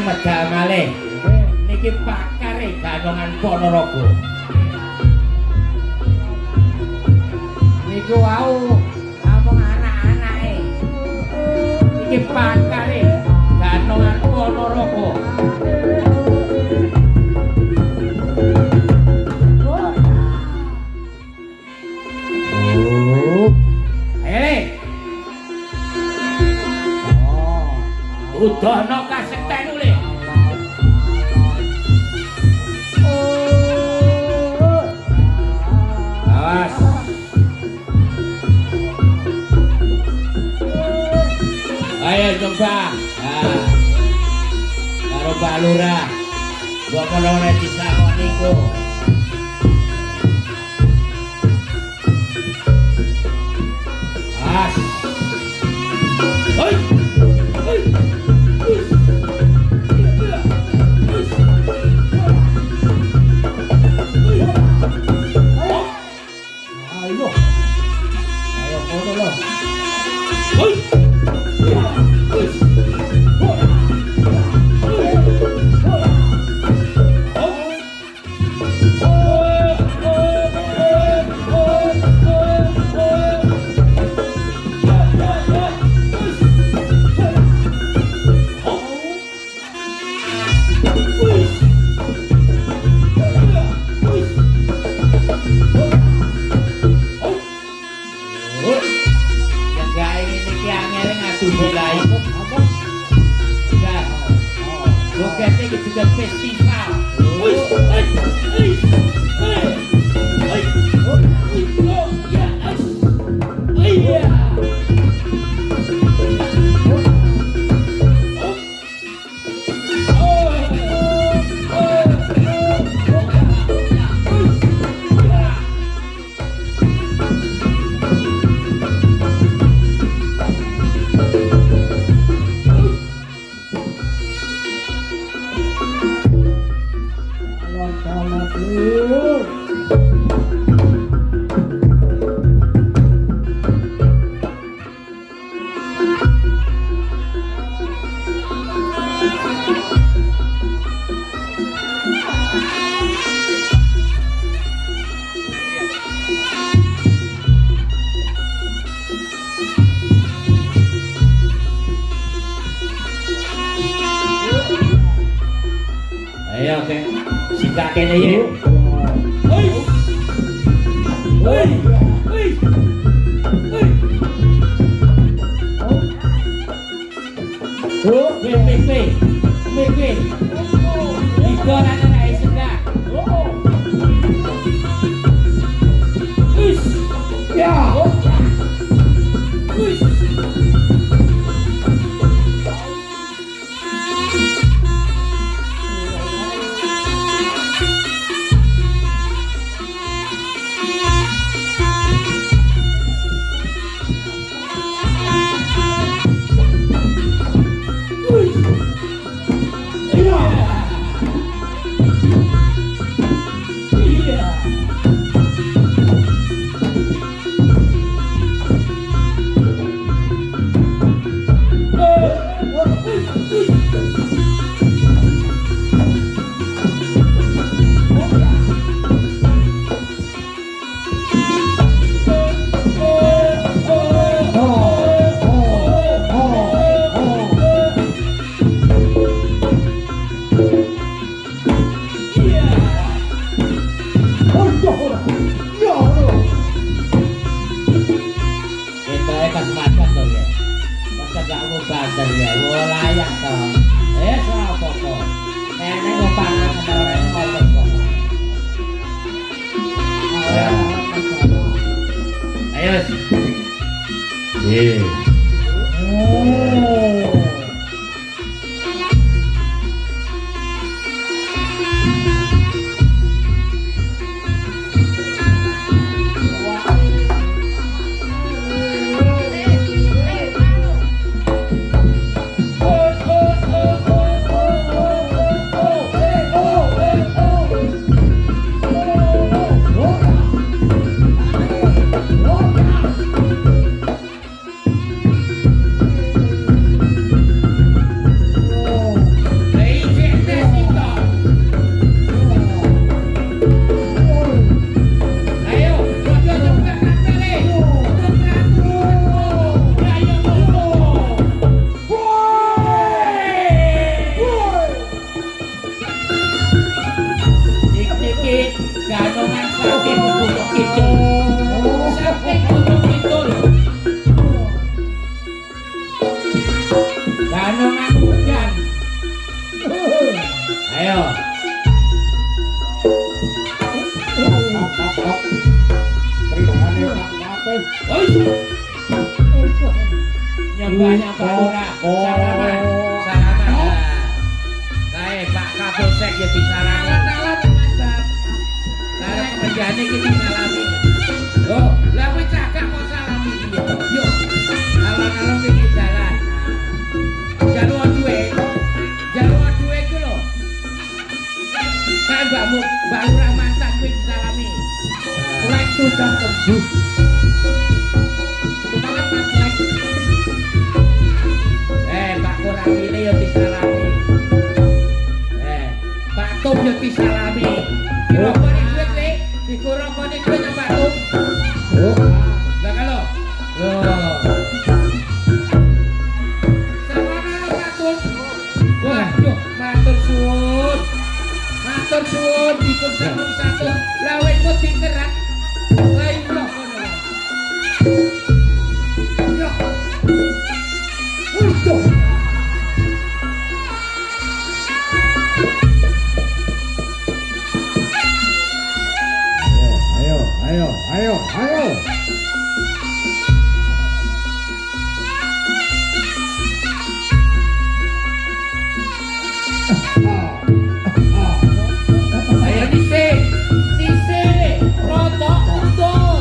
medal malih. Niki pakare Ganongan Ponorogo. Niku wau ngomong anak-anake. Niki pakare Ganongan Ponorogo. Udono kasekten ule. Gua kalau di sama niku. As. Hoi. Hoi. Ayo. Ayo foto lo. Hoi. Festival. Ayo ke si kakek ini. Hei. Hei. Hei. Hei. Oh, P. Iko anak sudah. Oh. Us. Ya. Us. Nyobanya Pak Lurah. Salaman. Salaman. Baik Pak Kapolsek ya bisa Janjane iki disalami. Oh, lah kowe cagak kok salami piye to? Yo. Alon-alon iki dalan. Jaluk duwe. Jaluk duwe ku lho. Kan mbakmu, Mbak Lurah mantan kuwi disalami. Lek tudang tembus. Banget Mas Lek. Mbak Kurawine yo disalami. Pak Tum yo disalami. Dirokoni duit le, dikurokoni duit nang Pak Tum. Oh, lah kalau. Loh. Sawana Pak Tum. Waduh, matur suwun. Matur suwun dipun sambung satu. Lawetmu dikerak. Lah iki lho kono. Yo. Untuk ayo. Ayo dhisik. Rotok mundur.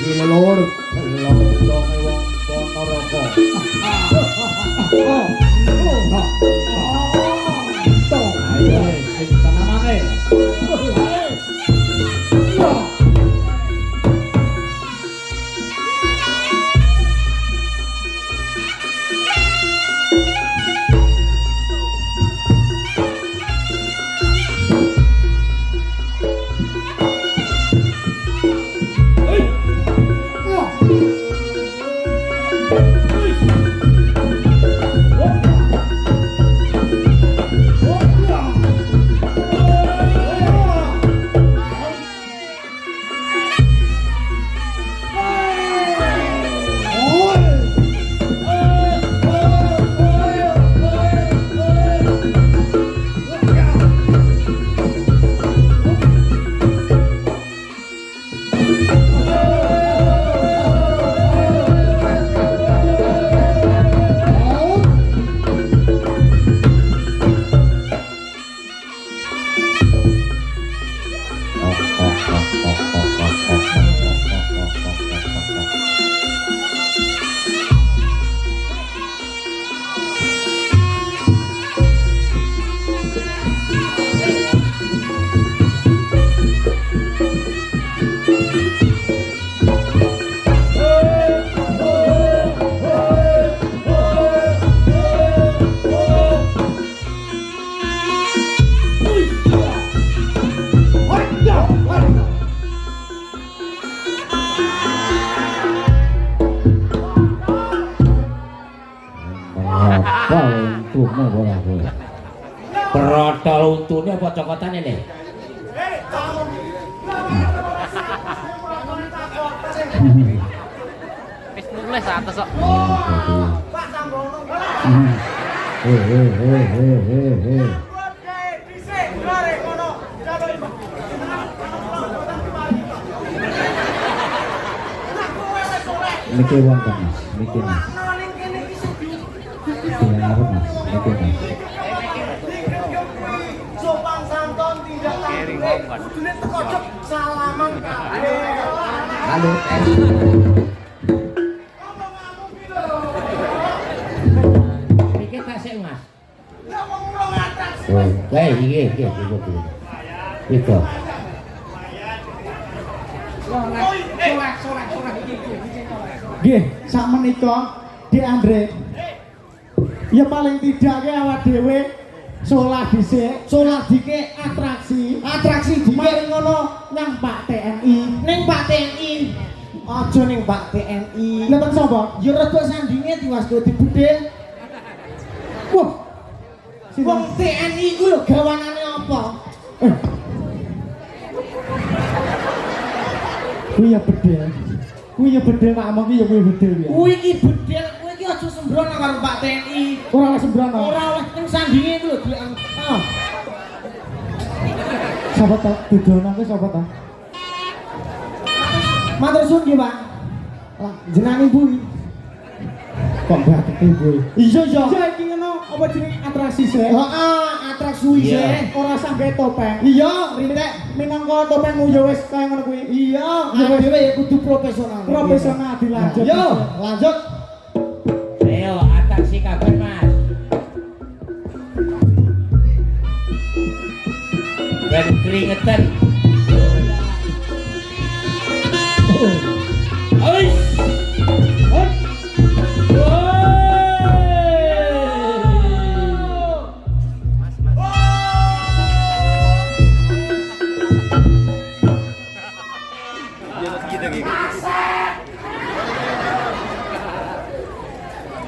Lelur, londonge wong Ponorogo. Ayo, sing senamane. Protol untune apa cokotane le? Wis nulis atas kok. Pak Sambono. He. Dhisik lare kono. Niki wong kan Mas, niki Mas. Mas, niki Mas. Sopan santun tidak tanggung. Kudune teko cep salaman kabeh. Halo. Iki tak sik Mas. Ya wong urung atas. Oh, kae iki. Iku. Sorak iki. Nggih, sak menika Dik Andre. Ya paling tidak ke awak dhewe solah dhisik, solah dike atraksi dike mari ngono nang Pak TNI. Ning Pak TNI. Aja ning Pak TNI. Lha ten sapa? Ya rada sandinge diwasko dibudel. Wah. Wong TNI ku lho gawanane apa? Kuwi ya bedel. Kuwi ya bedel Pak Among ki ya kuwi bedel ya. Kuwi iki bedel, kuwi iki aja sembrono karo Pak TNI. Ora oleh sembrono. Ora oleh ning sandinge ku lho dilek. Sapa to? Dudono kuwi sapa to? Matur suwun nggih, Pak. Lah, jenengan Ibu. Kok batik Ibu? Iya. Ya iki ngono apa jeneng atraksi sih? Heeh, atraksi sih. Ora sangge topeng. Iya, rintek minangka topengmu ya wis kaya ngono kuwi. Iya, dhewe ya kudu profesional. Profesional dilanjut. Yo, lanjut. Ayo atraksi kabar Mas. Ben keringetan. Oi.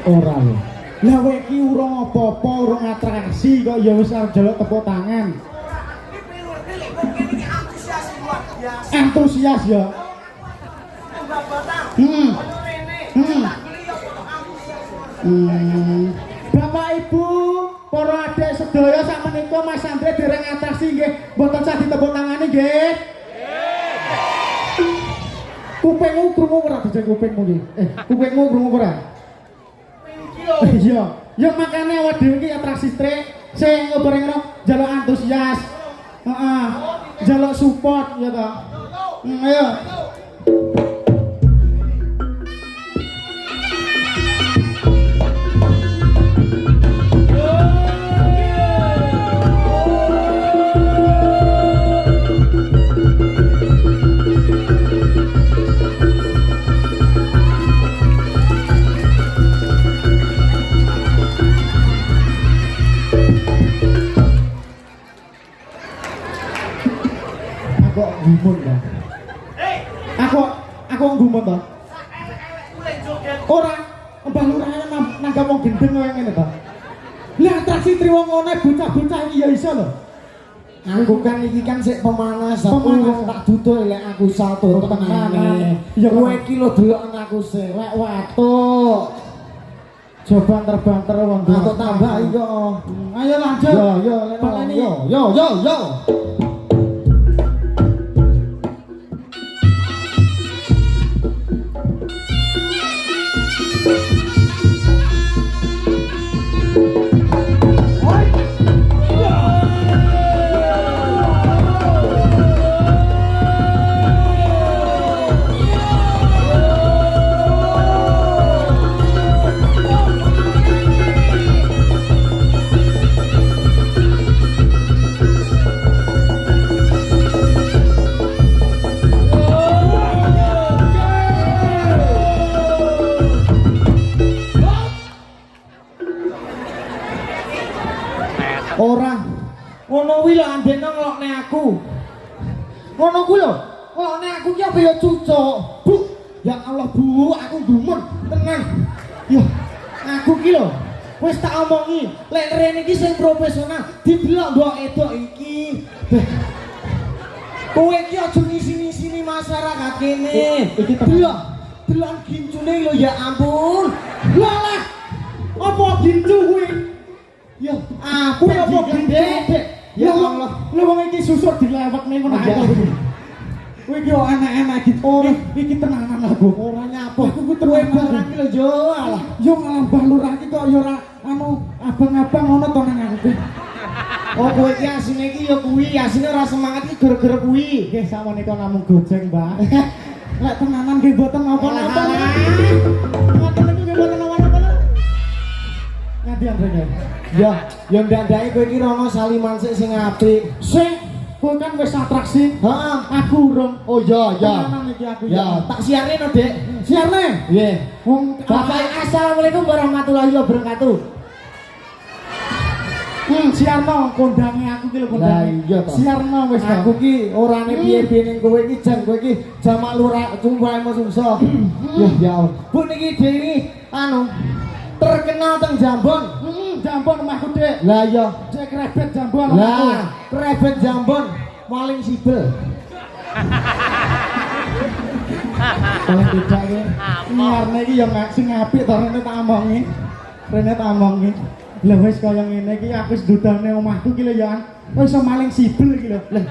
Ora lho. Lah kowe iki urung apa-apa, urung atraksi kok ya wis arep njaluk tepuk tangan. Antusias ya. Bapak Ibu, para adik sedaya sakmenika Mas Andre dereng atraksi nggih, mboten sah ditepuk tangane nggih. Kupingmu krungu ora dijak kupingmu iki? Kupingmu krungu ora? Iya, ya makane awak dhewe iki atraksi trik sing bareng-bareng njaluk antusias. Heeh. Njaluk support ya toh. Ayo. Gumun ta. Aku gumun ta. Ora, mbah lurah nanggap wong gendeng kaya ngene ta. Lah atraksi triwongone bocah-bocah iki ya iso lho. Aku kan iki kan sik pemanas, aku tak duduk lek aku salto tenane. Ya kowe iki lho delok aku sik lek watuk. Coba banter-banter wong aku tambah iya. Ayo lanjut. Yo. Ora. Ngono kuwi lho andene ngelokne aku. Ngono kuwi lho, ngelokne aku ki apa ya cucuk. Bu, ya Allah Bu, aku gumun tenan. Ya, aku ki lho wis tak omongi, lek rene iki sing profesional, didelok mbok edok iki. Kowe iki aja ngisi-ngisini masyarakat kene. Iki delok gincune lho ya ampun. Lah, apa gincu kuwi? Ya, aku apa gede? Ya Allah, lho wong iki susuk dilewetne ngono ae. Kowe iki anak-anak iki ora iki tenanan aku. Ora nyapo. Aku ku tenan barang iki lho yo. Alah, yo ngalambah lurah iki kok yo ora anu abang-abang ngono to nang aku. Oh, kowe iki asine iki yo kuwi, asine ora semangat iki gara-gara kuwi. Nggih, sakmenika namung gojeng, Mbak. Lek tenanan nggih mboten napa-napa. Ngoten niku nggih mboten napa-napa. Ngadi Andre. Ya, yo ndandake kowe iki rono saliman sing apik. Sing kowe kan wis atraksi. Heeh, aku urung. Oh iya. Ya, tak siarne no, Dik. Siarne? Nggih. Wong Bapak Assalamualaikum warahmatullahi wabarakatuh. Siarno kondange aku ki lho kondange. Lah iya to. Siarno wis aku ki orane piye-piye ning kowe iki jan kowe iki jamak lurah cumpahmu sungso. Ya Allah. Bu niki dhewe anu terkenal teng Jambon. Jambon omahku, Dik. Lah iya, Dik krebet Jambon omahku. Lah, krebet Jambon maling sibel. Paling tidak iki. Ngarne iki ya sing apik to rene tak omongi. Rene tak omongi. Lah wis kaya ngene iki aku wis dudane omahku iki lho ya. Wis iso maling sibel iki lho. Lah,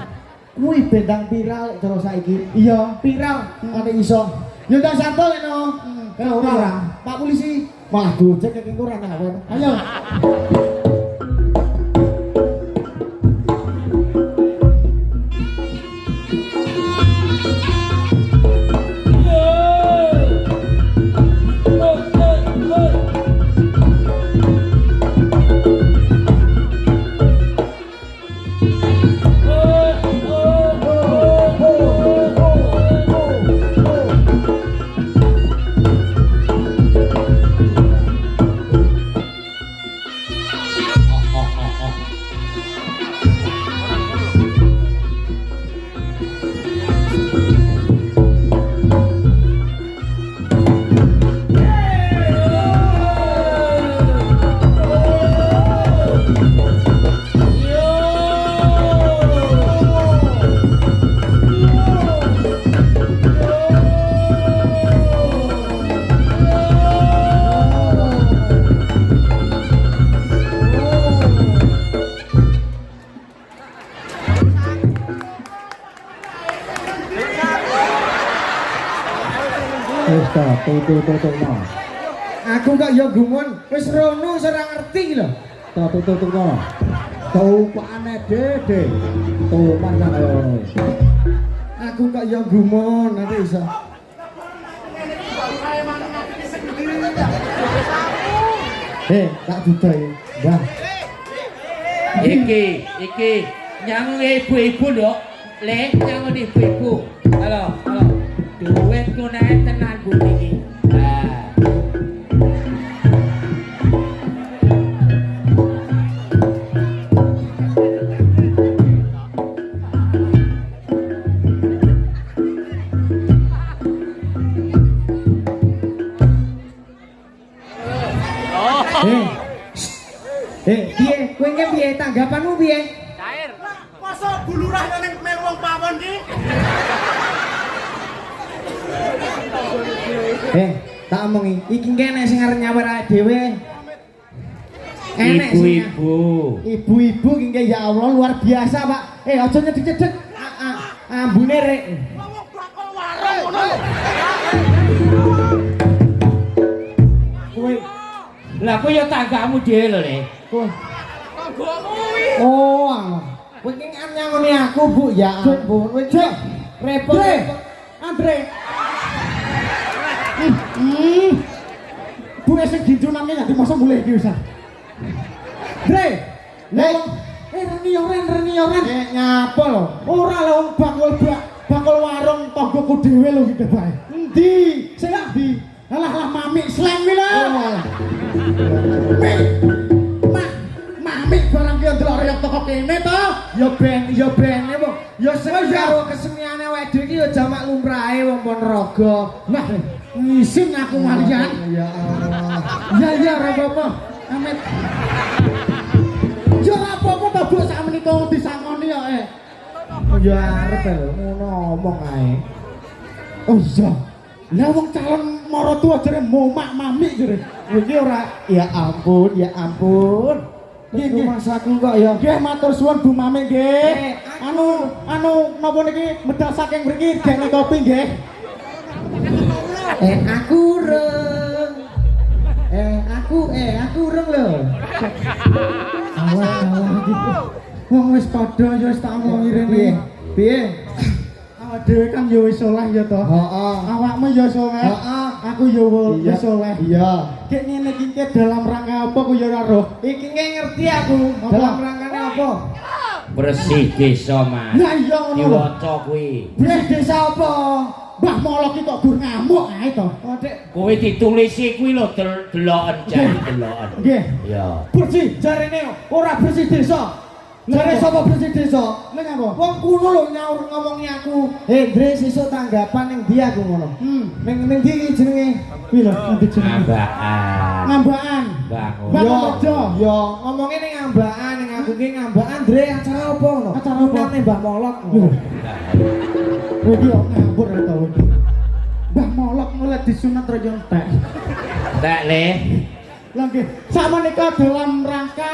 Kuwi bendang viral terus saiki. Iya, viral. Ate iso. Yo ndak santo leno. Kalau ora, Pak Polisi malah gojek kek ora nawar. Ayo. Wis ta, tutuk no. Aku kok yo gumun, wis rono ora ngerti lho. Tutuk no. Tupane dede. Tupan sak kaya ngono. Aku kok yo gumun, nanti iso. Tak dudai, Mbah. Iki nyang ibu-ibu lho. Le nyang ibu-ibu. Halo. Duitku naik tenan Bu iki. Nah. Piye? Kowe iki piye tanggapanmu piye? Cair. Masa bulurah ning melu wong pawon ki? Tak omongi, iki kene sing arep nyawer awake dhewe. Enek sing ibu-ibu iki ya Allah luar biasa, Pak. Aja nyedek-nyedek. Ambune rek. Wong bakal warung ngono. Kowe Lah kowe ya tanggamu dhewe lho, Le. kowe Tanggomu kuwi. oh Allah. Kowe iki nyangoni aku, Bu. Ya ampun. Kowe repot. Andre. Bu sing ditunane nganti masa mulai iki wis. Dre. Reni oren. Nyapa lho? Ora lho wong bakul warung tanggoku dhewe lho iki bae. Endi? Sing endi? Alah mami slang kuwi lho. Mami barang ki ndelok reyok toko kene to. Ya bene wong. Ya sing karo keseniane awake dhewe iki ya jamak lumrahe wong Ponorogo. Nah, ngisin aku malian. Ya Allah. Ya ora apa-apa. Amit. Ya ora apa-apa to Bu sak menika disangoni kok Ya arep lho ngono omong ae. Oh iya. Lah wong calon marotua jare momak mami jare. Iki ora ya ampun. Iki masaku kok ya. Nggih matur suwun Bu Mami nggih. Anu napa niki medal saking mriki dene kopi nggih. Aku urung lho. Alah iki. Wong wis padha ya wis tak omongi rene. Piye? Awak dhewe kan ya wis saleh ya to. Heeh. Awakmu ya saleh. Heeh. Aku ya wis saleh. Iya. Kek ngene iki dalam rangka apa ku ya ora roh. Iki ngerti aku. Dalam rangkane apa? Bersih desa, Mas. Lah iya ngono. Diwaca kuwi. Bersih desa apa? Mbah Molok iki kok gur ngamuk ae to. Dek, Kowe ditulisi kuwi lho deloken jan deloken. nggih. Ya. Bersih jarene ora bersih desa. Jare sapa bersih desa? Ning apa? Wong kuno lho nyaur ngomongi aku. Dre sesuk tanggapan ning ndi aku ngono. Ning ndi iki jenenge? Kuwi lho, endi jenenge? Ngambakan. Bangun. Yo, ngomongin ning ngambakan, ning aku ki ngambakan Dre acara apa ngono? Acara apa ning Mbah Molok. Kowe iki kok ngambur ta kowe. Mbah Molok mulai disunat ra yo entek. Tak Le. Lah nggih, sakmenika dalam rangka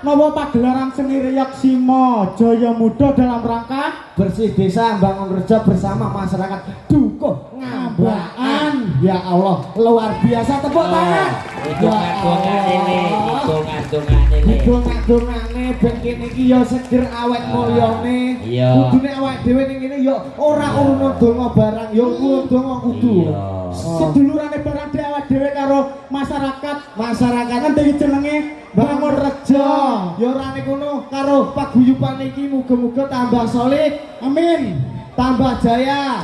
napa pagelaran seni Reyok Simo Jaya Muda dalam rangka bersih desa bangun rejo bersama masyarakat Dukuh Ngambaan. Ya Allah, luar biasa, tepuk tangan. Hitungan-hitungane ben kene iki ya seger awet mulyane. Kudune awake dhewe ning kene ya ora urun donga barang, ya donga kudu. sedulurane barang awak dhewe karo masyarakat kan iki jenenge bangun rejo. Ya ora ngono karo paguyuban iki muga-muga tambah solid. Amin. Tambah jaya.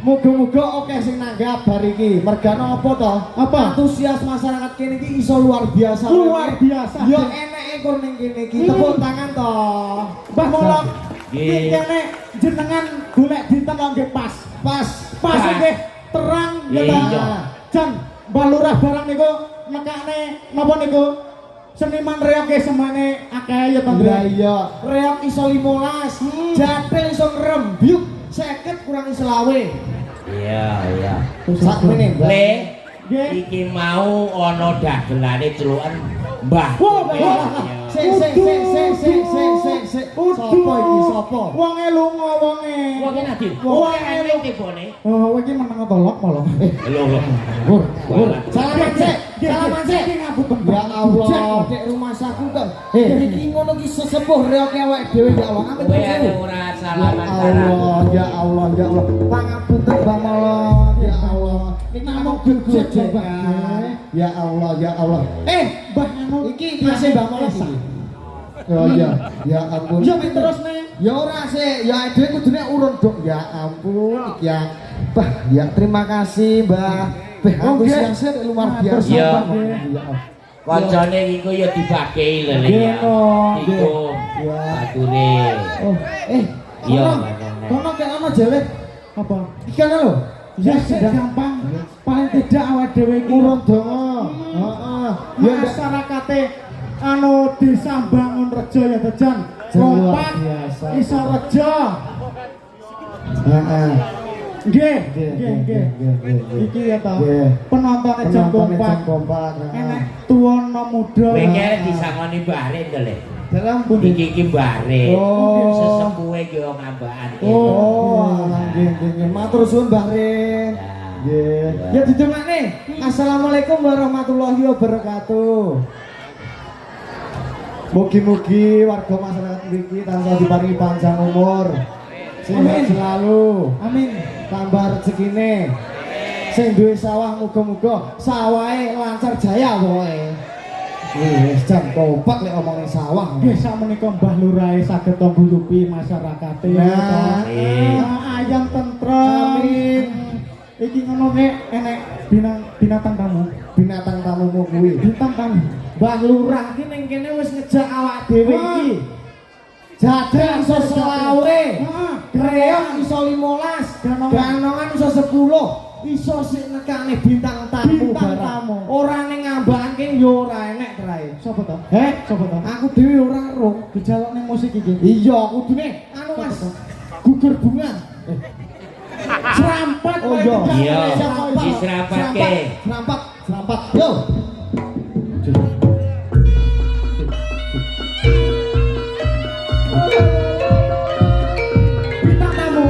Muga-muga oke sing nanggap bar iki. Mergane apa to? Apa? Antusias masyarakat kene iki iso luar biasa. Luar biasa. Yo eneke kur ning kene iki. Tepuk tangan to. Mbah Molok. Iki kene jenengan golek dinten nggih pas. Pas nggih terang ya ta. Jan Mbah Lurah barang niku nekane napa niku? Seniman reok e semane akeh ya to. Iya. Reok iso 15. Jatil iso ngrembyuk 50 kurang 20. Iya. Sakmene, Le, iki mau ana dagelane celukan Mbah. Sik. Sopo iki sapa? Wonge lunga wonge. Wonge nadi. Wonge ning tibone. Oh, iki meneng tolok malah. Lho. Bur. Salaman sik. Ya Allah, dek rumah saku kok. Iki ngono ki sesepuh reoke awake dhewe ya Allah. Amin. Kowe ora salaman. Ya Allah. Pangapunten Bang Molok. Ya Allah. Iki namung gede. Ya Allah. Mbah anu Iki masih Bang Molok iki. Oh iya, ya ampun. Yo terus nih. Ya ora sih, ya dhewe kudune urun dok. Ya ampun, iki ya. Bah, ya terima kasih, Mbah. Antusiasnya luar biasa. Iya. Kancane iku ya dibagi lho ya. Iku bature. Oh, Iya, kono kek ana jelet. Apa? Ikan lho. Ya gampang. Paling tidak awak dhewe iki Urun donga. Heeh. ya masyarakate anu desa Bangun Rejo ya Dejan. Kompak iso rejo. Heeh. Nggih. Iki ya ta. Penontonnya jam kompak. Enak tuana muda. Kowe kene disangoni bare to le. Dalam pundi? Iki bare. Oh. Sesepuhe ki wong Ngambaan. Oh, nggih. Matur suwun Mbah Rin. Nggih. Ya didongakne. Assalamualaikum warahmatullahi wabarakatuh. Mugi-mugi warga masyarakat mriki tansah diparingi panjang umur. Sehat selalu. Amin. Tambah rezekine. Sing duwe sawah muga-muga sawahe lancar jaya pokoke. Wis jan kompak lek omongin sawah. Nggih sakmenika Mbah Lurah saged ngguyupi masyarakate. Nah, ayam tentrem. Amin. Iki ngono enek binatang tamu. Binatang tamumu kuwi. Bintang tamu. Mbah Lurah iki ning kene wis ngejak awak dhewe iki. Jadel iso 20. Kreok iso 15, ganongan iso 10, iso sik nekane bintang tamu barang. Ora ning Ngambaan ki yo ora enek trae. Sopo to? Sopo to? Aku dhewe ora roh Dijaluk ning musik iki. Iya, kudune anu Mas. Gugur bunga. Serampat. Oh iya. Diserampatke. Serampat. Yo. Bintang tamu.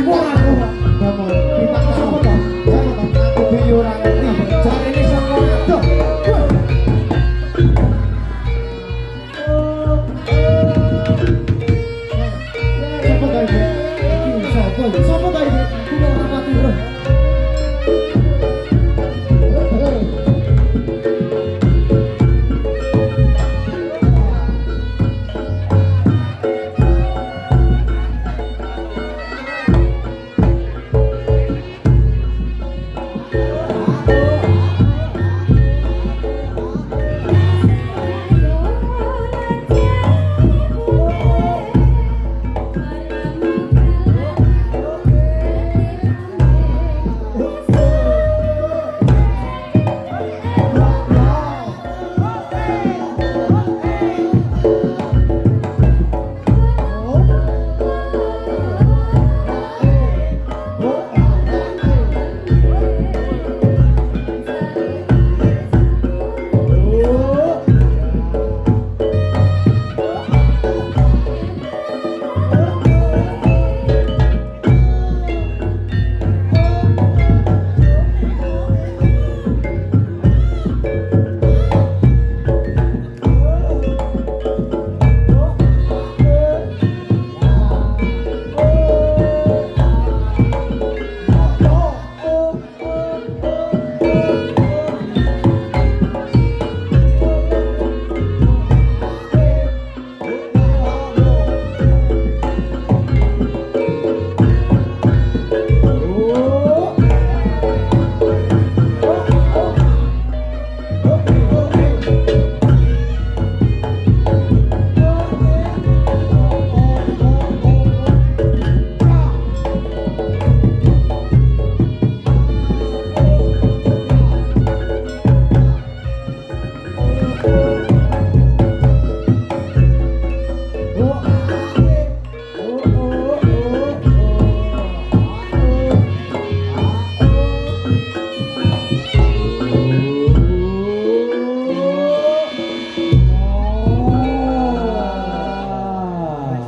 Ora tamu. Bintang sopo to? Aku dhewe ora ngerti. Jarine saka adoh. Sopo ta iki? Kulo ora pati roh.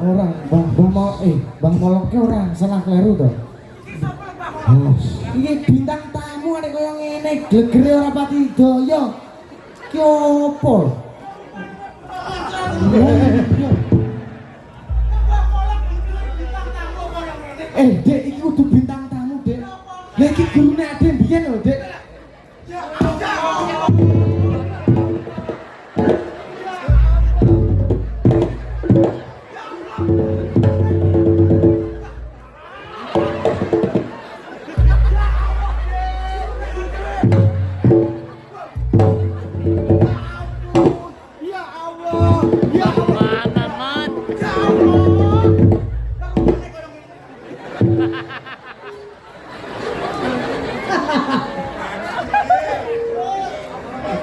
Ora, Bang Moloknya ora salah kleru to. Iki bintang tamu ada kaya ngene, glegere ora pati daya. Ki opo? Dek iki kudu bintang tamu, Dek. Lah iki gurune ade mbiyen lho, Dek. Mana, Man?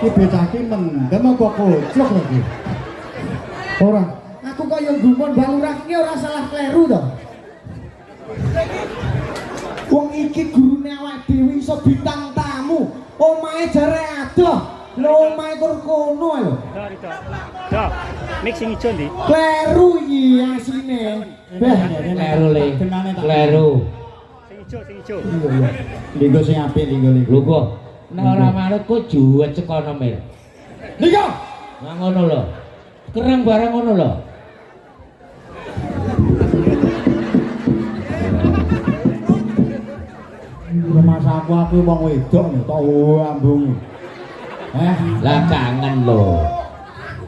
Iki bocah iki mendem apa kocok lagi. Ora, aku kaya gumun Bang Lurah iki ora salah kleru to. Wong iki gurune awak dhewe iso bintang tamu. Omahe jare adoh. Lho omahe kur kono lho. Dah, mixing ijo ndi? Kleru iki asline. Kleru le. Kleru. Sing ijo. Iya. Linggo sing apik linggo. Lho kok nek ora manut kok juwet cekono mil. Linggo. Nah ngono lho. Kereng barang ngono lho. Rumah aku wong wedok nih, tau ambung. Lah kangen lho.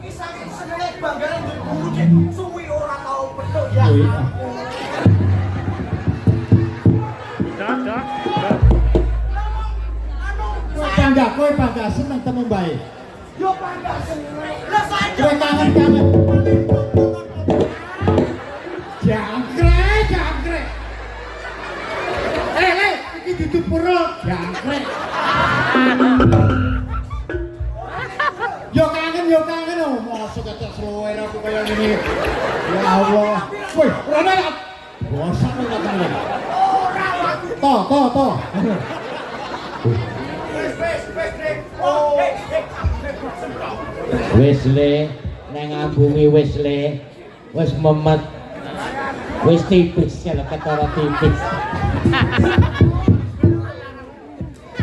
Kisah senenge banggane nduk suwi ora tau petuk ya. Dah. Kowe bangga seneng temu bae. Yo bangga seneng. Lah saja. Kowe kangen. Jangkrik. Le, iki duduk pura, jangkrik. Yo kangen oh, mosok kecek slower aku kaya ngene. Ya Allah. Woi, ora ana. Bosan ora kangen. To. Wis le nang ambunge wis le. Wis memet. Wis tipis ya ketara tipis.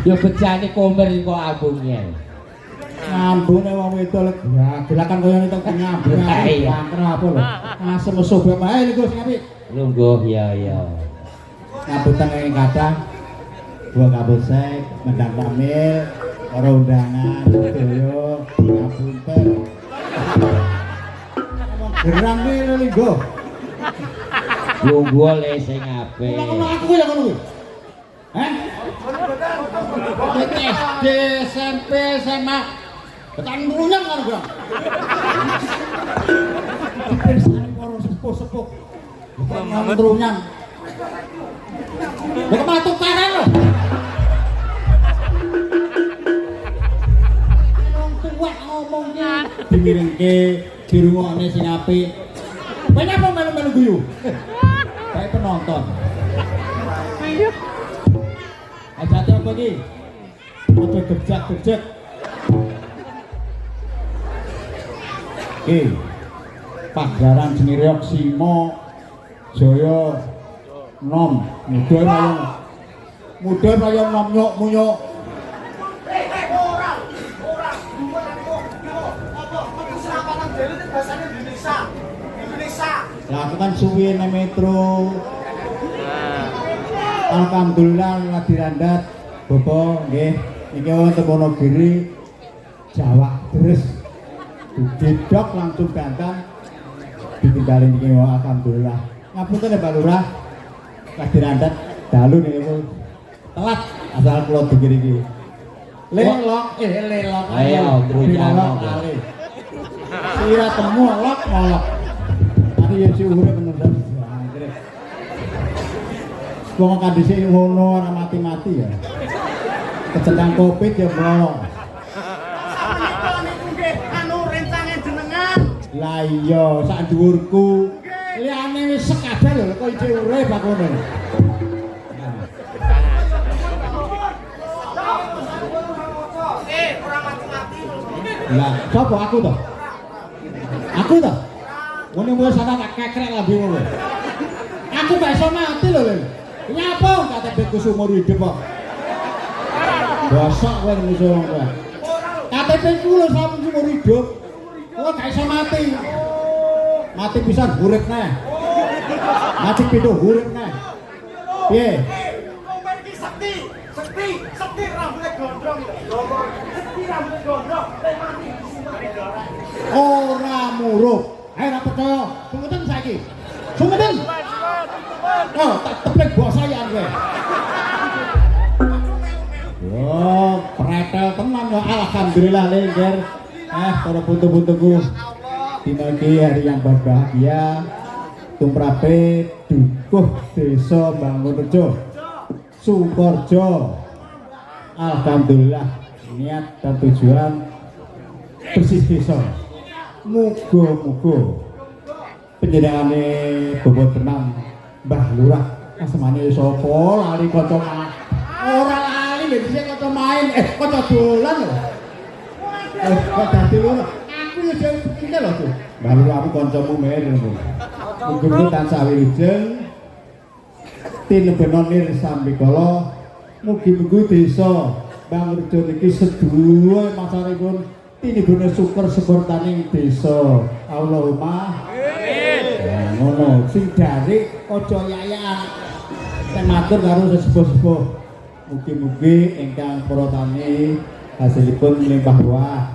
Yo bejane komer kok ambunge. Ngambune wong wedok lek gerakan koyo ngene tok nyambung. Iya. Apa lho? Asem sobat bae lho Gus ngapi. Lungguh ya. Ngapunten ing kadang gua kabosek mendang tamil ora undangan sedaya ngapunten. Gerang lho linggo. Lungguh le sing apik. Ngono aku ya ngono kuwi. SD, SMP, SMA. Tekan munyang kan gua. Dipirsani para sepuh-sepuh. Bukan trunyang. Kok matuk kanan lho. Wong tuwek ngomongnya dimiringke dirungokne sing apik. Kowe apa melu-melu guyu? Kayak penonton. Ajate apa iki? Ojo gejak-gejek. Paglaran Senireok Simo Jaya Nom mudhun kaya nom nyuk munyuk. Ora. Apa serapatan dhewe itu bahasane Indonesia. Lah aku kan suwi nang metro. Alhamdulillah lagi randat. Bapak nggih niki wonten Wonogiri Jawa terus didok langsung gantang ditinggalin niki alhamdulillah. Ngapunten ya Pak Lurah. Lagi randat dalu niku telat asal kula dikir iki. Lelok. Ayo drujano. Sira temu lok molok. Tadi ya si urip bener dah. Wong kan dhisik ngono ora mati-mati ya. Kecendang Covid ya, Bro. Niku nggih anu rencangan jenengan. Lah iya, sak dhuwurku. Liyane wis sekadar lho kok isih urip aku ngono. Ora mati-mati. Lah, sapa aku to? Aku to? Ngene wis ana tak kekrek lambemu kowe. Aku gak iso mati lho, Lin. Nyapa KTP-ku seumur hidup kok. Bosok kowe musuh wong kowe. KTP-ku lho seumur hidup. Kowe gak iso mati. Mati pisan urip neh. Mati pindho urip neh. Piye? Kowe iki sekti rambutnya gondrong. Sekti rambutnya gondrong. Mati di sini. Ora murup. Ayo ora percaya. Sungeten saiki. Sungeten. Oh, tak teplek bosayan kowe. Oh, pretel tenan ya alhamdulillah Lengger. Para buntu-buntuku. Dina iki hari yang berbahagia. Tumrape dukuh desa Bangunrejo. Sukorjo. Alhamdulillah niat dan tujuan bersih desa. Muga-muga penjenengane bobot tenang Mbah Lurah asmane sapa lali kanca ora lali lho dhisik kanca main kanca dolan lho kok dadi ngono aku yo dhewe pikir lho tuh Mbah Lurah aku kancamu men muga-muga tansah wilujeng tinebenonir sambikala mugi-mugi desa Bangunrejo niki sedaya masaripun tinibune syukur sebortaning desa Allahumma amin. Ngono sing dari aja yayan. Nek matur karo sesepuh-sepuh. Mugi-mugi ingkang para tani hasilipun mlimpah ruah.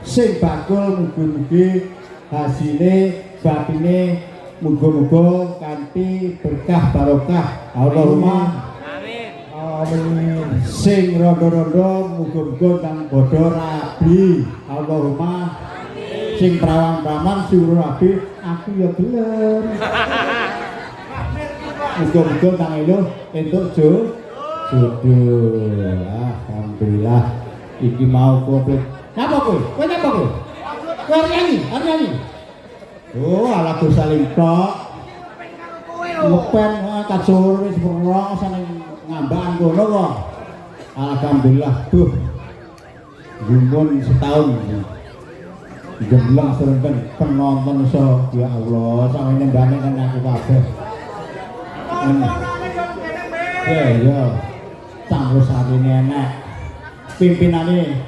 Sing bakul mugi-mugi hasile batine muga-muga kanthi berkah barokah. Allahumma amin. Sing rondo-rondo muga-muga nang bodho rabi. Allahumma amin. Sing perawan-perawan suruh rabi aku ya gelem. Muga-muga nang eluh entuk jodoh. Alhamdulillah iki mau komplit. Napa kowe? Kowe napa kowe? Kowe arep nyanyi? Oh, ala Gus Salim tok. Ngepen kacur wis perang saneng ngambakan kono kok. Alhamdulillah tuh. Gumun setahun. Gemlang serempen penonton so ya Allah sampe nembane kan aku kabeh. Ya. Campur sarine enak. Pimpinane.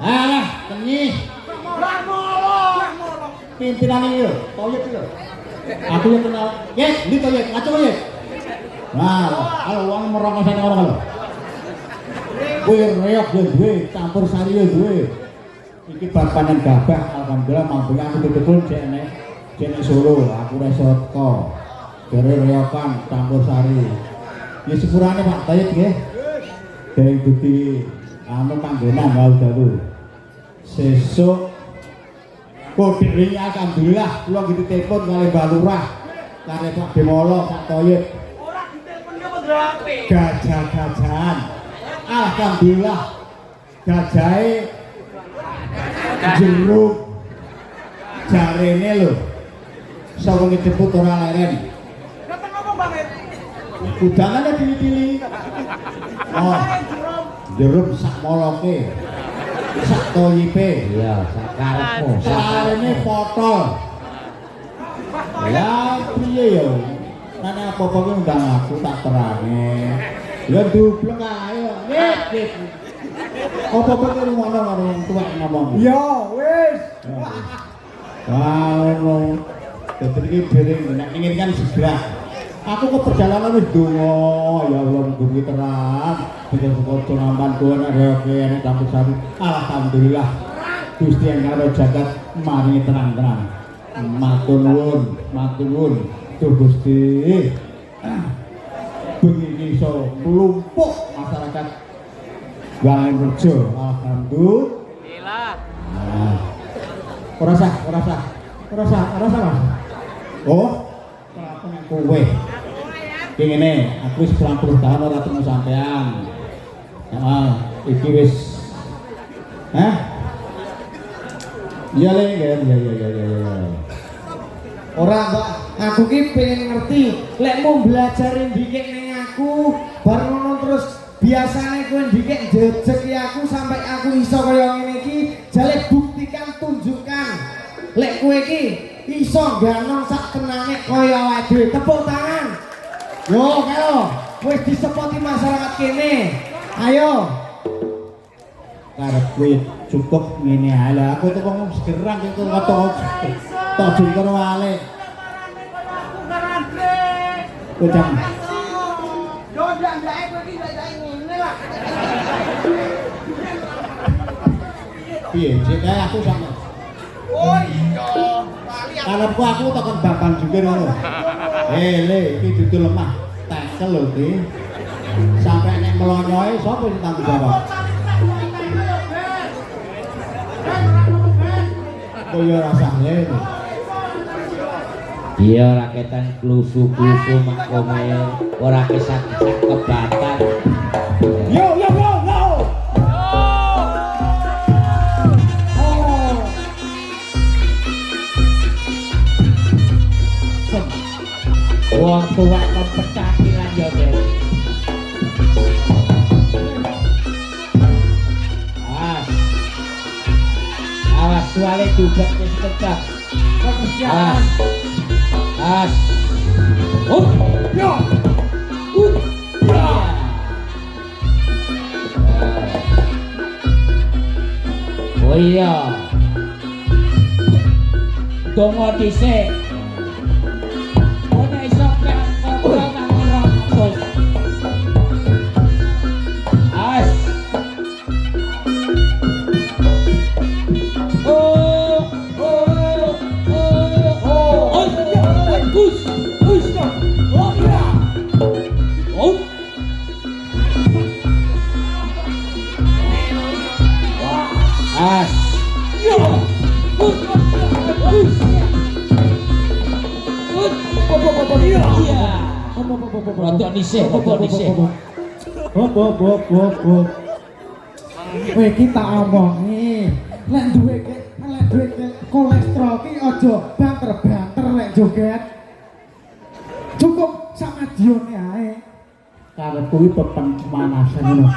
Alah, kenyi. Pimpinane yo, toyek yo. Aku yo kenal. Yes, ndi toyek, ngaco ye. Nah, kalau wong merongosane ora lho. Kuwi reok yo duwe, campur sari yo duwe. Iki papanan gabah alhamdulillah mampu aku betul jene Solo, aku ora iso teko. Jare reokan campur sari. Ya sepurane Pak Tayyib nggih. Dereng duti anu panggonan dalu. Sesuk kodhe alhamdulillah kula gitu telepon kali Mbak Lurah. Kare Pak Demolo, Pak Tayyib. Gajah-gajahan. Alhamdulillah gajahe jeruk jarene lho sapa ngejemput ora leren Datang apa banget? udangane dili-dili oh jeruk sak moloke sak toyipe iya sak karepmu sarene potol ya piye yo nane apa-apa ki undang aku tak terane ya dublek ae nggih apa-apa ki ngono karo wong tuwek ngomong Ya wis. Kalau dadi dereng nek ingin kan segera. Aku ke perjalanan wis donga ya Allah mugi terang. Bener kok nampan tuan ada kene campur sari. Alhamdulillah. Gusti yang karo jagat mari tenang-tenang. Matur nuwun. Duh Gusti. Bengi iso mlumpuk masyarakat Bangunrejo. Alhamdulillah. Nah. Ora sah. Mas. Oh, kowe. Ki ngene, aku wis 90 tahun ora ketemu sampean. Heeh, iki wis Iya le, ya. Ora Mbak, aku ki pengen ngerti lek mau belajar ndikik ning aku bar ngono terus biasane kowe ndikik jejeki aku sampai aku iso kaya ngene iki jale buktikan tunjukkan Lek kowe iki iso ganong sak tenange kaya awake dhewe. Tepuk tangan. Yo, kelo. Wis disepoti masyarakat kene. Ayo. Karep kuwi cukup ngene ae lah. Aku tuh wong segerang iku ketok tojul karo wale. Kocang. Yo ndak kowe iki ndak ngene lah. Piye, sik kae aku sama. Oh iya, Karepku aku tekan bapan juga ngono. Le, iki dudu lemah. Tekel lho iki. Sampai nek melonyoe sapa sing tanggung jawab? Koyo rasane. Iya raketan klusu-klusu makome ora kesak-kesak kebatan. Yo. Wong tua kon pecah pilan yo, Den. Awas suale juga sing kencang. Awas. Yo. Ya. Oh iya. Dongo dhisik. Ora iso ngobrol nang terus. Awas. Rodok nisih. Bob. Kowe iki tak omongi. Lek duwe kolesterol ki aja banter-banter lek joget. Cukup sama dione ae. Karep kuwi pemanasan ngono.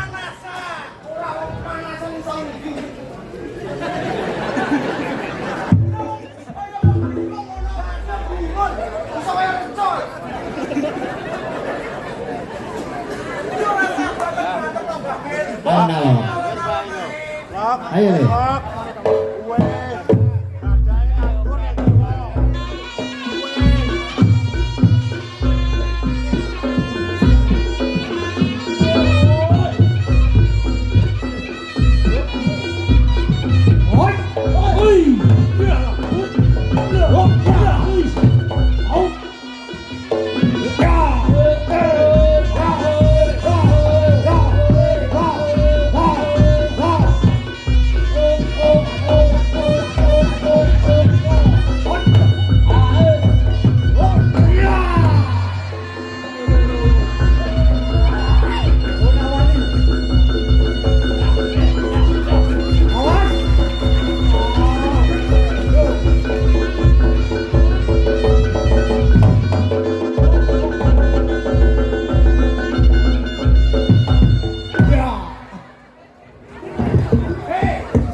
ora pemanasan iso iki. Ayo Le.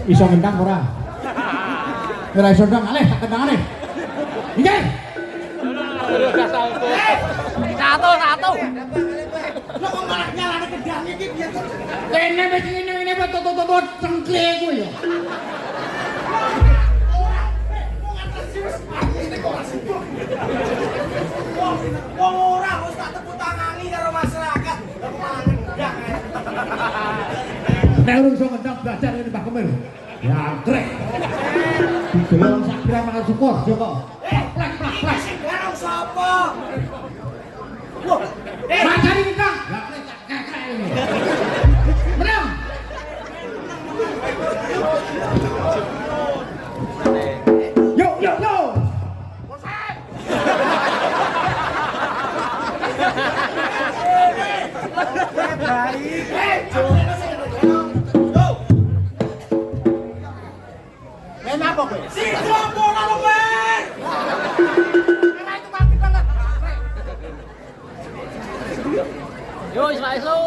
Iso ngendang ora? Ora iso ndang, aleh tak kendangane. Iki. Satu. Lo kok malah nyalane gedang iki biyen kok. Kene wis ngene tot cengkle kuwi ya. Wong ora wis tak tepuk tangani karo masyarakat. Kok malah gedang ae. Nek urung iso ngendang belajar ngene Mbah Kemil. Ya krek. Didelok sak kira mangan syukur yo kok. Plak. Sing garong sapa? Macari ngendang. Ya krek tak kakek ini. Menang. Yo. Kenapa kowe? Si jopo lalu ber. Ora itu mati banget. Yo, iso. Ayo.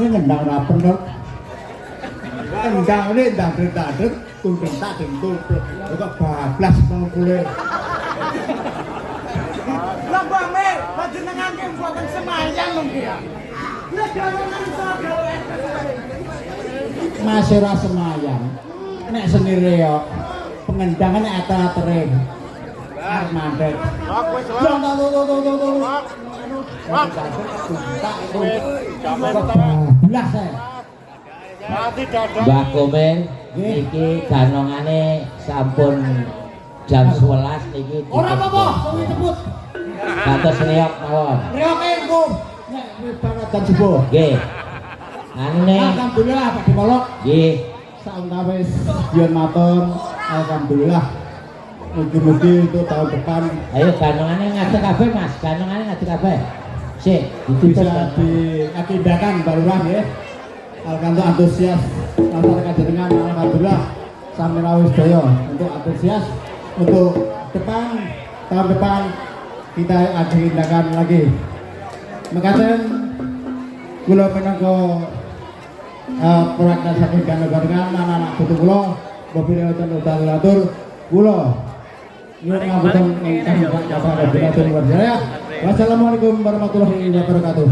ini ngendang rapen dong. Ngendang ini ndang-ndang tung-tung kok bablas mengkule. Lah Mbak Mir, panjenengan ki mboten semayang lho ki ya. Lah jangan iso gawe. Mas ora semayang. Nek sendiri yo pengendangan nek ater-atere. Arep mandek. Tuh. Bablas saya. Mati dadak. Mbah Komeng iki ganongane sampun jam 11 niki. Ora apa-apa, kok disebut. Kados reok mawon. Reoke engko nek wis banget dan subuh. Nggih. Anune Alhamdulillah Pak Dimolok. nggih. Saunawis biyen matur, alhamdulillah. Mugi-mugi untuk tahun depan Ayo ganongane ngadeg kabeh Mas, ganongane ngadeg kabeh. Sik, bisa ditutup. diagendakan barulah ya. Alhamdulillah antusias masyarakat dengan alhamdulillah sampai rawis daya untuk antusias untuk tahun depan kita agendakan lagi. Mekaten kula menangko proyek saking gandengan anak-anak putu kula mobil wonten utur kula nyuwun ngapunten ingkang kata luar biasa. Wassalamualaikum warahmatullahi wabarakatuh.